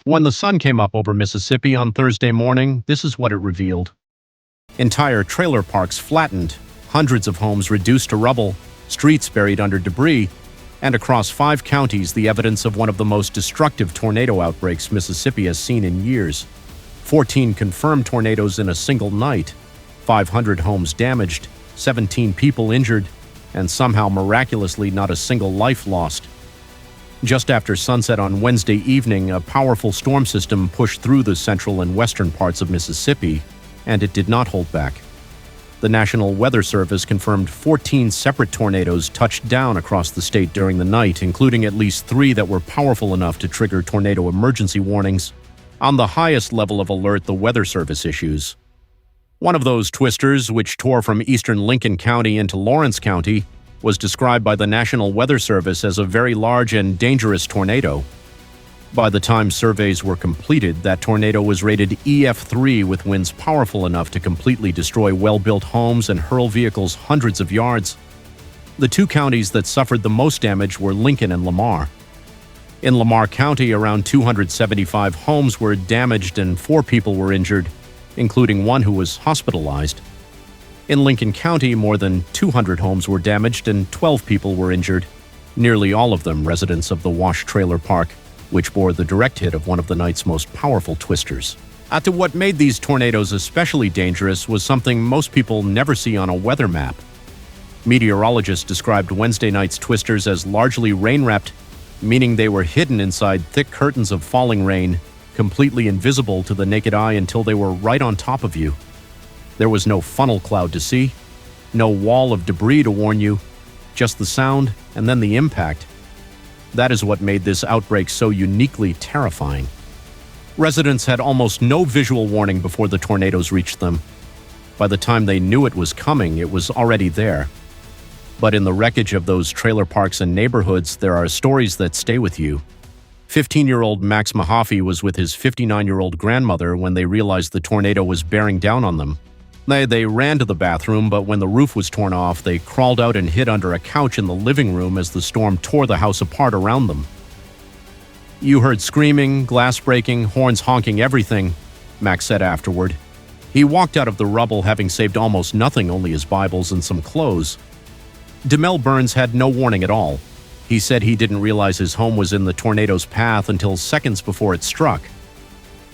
When the sun came up over Mississippi on Thursday morning, this is what it revealed. Entire trailer parks flattened, hundreds of homes reduced to rubble, streets buried under debris, and across 5 counties the evidence of one of the most destructive tornado outbreaks Mississippi has seen in years. 14 confirmed tornadoes in a single night, 500 homes damaged, 17 people injured, and somehow miraculously not a single life lost. Just after sunset on Wednesday evening, a powerful storm system pushed through the central and western parts of Mississippi, and it did not hold back. The National Weather Service confirmed 14 separate tornadoes touched down across the state during the night, including at least 3 that were powerful enough to trigger tornado emergency warnings, on the highest level of alert the Weather Service issues. One of those twisters, which tore from eastern Lincoln County into Lawrence County, was described by the National Weather Service as a very large and dangerous tornado. By the time surveys were completed, that tornado was rated EF3 with winds powerful enough to completely destroy well-built homes and hurl vehicles hundreds of yards. The 2 counties that suffered the most damage were Lincoln and Lamar. In Lamar County, around 275 homes were damaged and 4 people were injured, including one who was hospitalized. In Lincoln County, more than 200 homes were damaged and 12 people were injured, nearly all of them residents of the Wash Trailer Park, which bore the direct hit of one of the night's most powerful twisters. What made these tornadoes especially dangerous was something most people never see on a weather map. Meteorologists described Wednesday night's twisters as largely rain-wrapped, meaning they were hidden inside thick curtains of falling rain, completely invisible to the naked eye until they were right on top of you. There was no funnel cloud to see, no wall of debris to warn you, just the sound and then the impact. That is what made this outbreak so uniquely terrifying. Residents had almost no visual warning before the tornadoes reached them. By the time they knew it was coming, it was already there. But in the wreckage of those trailer parks and neighborhoods, there are stories that stay with you. 15-year-old Max Mahaffey was with his 59-year-old grandmother when they realized the tornado was bearing down on them. They ran to the bathroom, but when the roof was torn off, they crawled out and hid under a couch in the living room as the storm tore the house apart around them. "You heard screaming, glass breaking, horns honking, everything," Max said afterward. He walked out of the rubble having saved almost nothing, only his Bibles and some clothes. DeMel Burns had no warning at all. He said he didn't realize his home was in the tornado's path until seconds before it struck.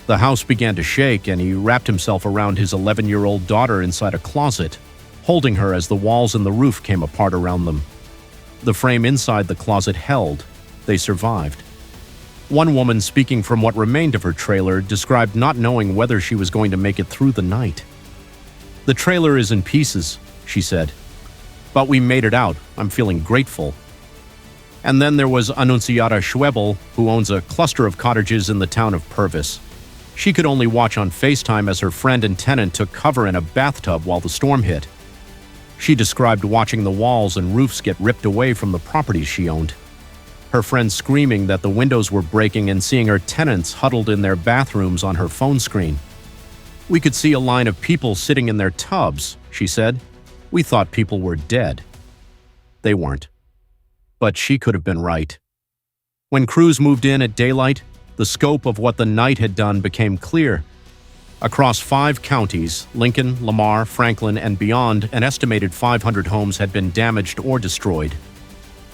The house began to shake, and he wrapped himself around his 11-year-old daughter inside a closet, holding her as the walls and the roof came apart around them. The frame inside the closet held. They survived. One woman, speaking from what remained of her trailer, described not knowing whether she was going to make it through the night. "The trailer is in pieces," she said. "But we made it out. I'm feeling grateful." And then there was Annunciata Schwebel, who owns a cluster of cottages in the town of Purvis. She could only watch on FaceTime as her friend and tenant took cover in a bathtub while the storm hit. She described watching the walls and roofs get ripped away from the properties she owned. Her friend screaming that the windows were breaking and seeing her tenants huddled in their bathrooms on her phone screen. "We could see a line of people sitting in their tubs," she said. "We thought people were dead." They weren't. But she could have been right. When crews moved in at daylight, the scope of what the night had done became clear. Across 5 counties, Lincoln, Lamar, Franklin, and beyond, an estimated 500 homes had been damaged or destroyed.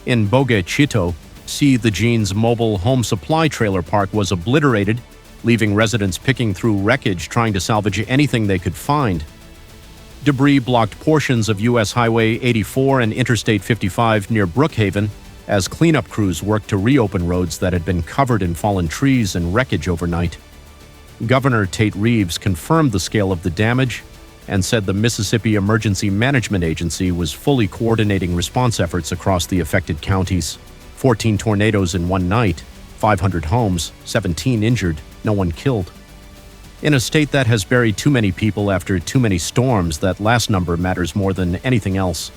In Bogue Chitto, the Jeans mobile home supply trailer park was obliterated, leaving residents picking through wreckage trying to salvage anything they could find. Debris blocked portions of U.S. Highway 84 and Interstate 55 near Brookhaven, as cleanup crews worked to reopen roads that had been covered in fallen trees and wreckage overnight. Governor Tate Reeves confirmed the scale of the damage and said the Mississippi Emergency Management Agency was fully coordinating response efforts across the affected counties. 14 tornadoes in one night, 500 homes, 17 injured, no one killed. In a state that has buried too many people after too many storms, that last number matters more than anything else.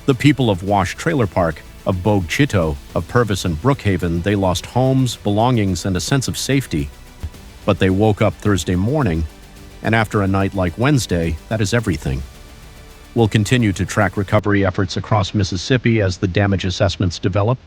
The people of Wash Trailer Park, of Bogue Chitto, of Purvis and Brookhaven, they lost homes, belongings, and a sense of safety. But they woke up Thursday morning, and after a night like Wednesday, that is everything. We'll continue to track recovery efforts across Mississippi as the damage assessments develop.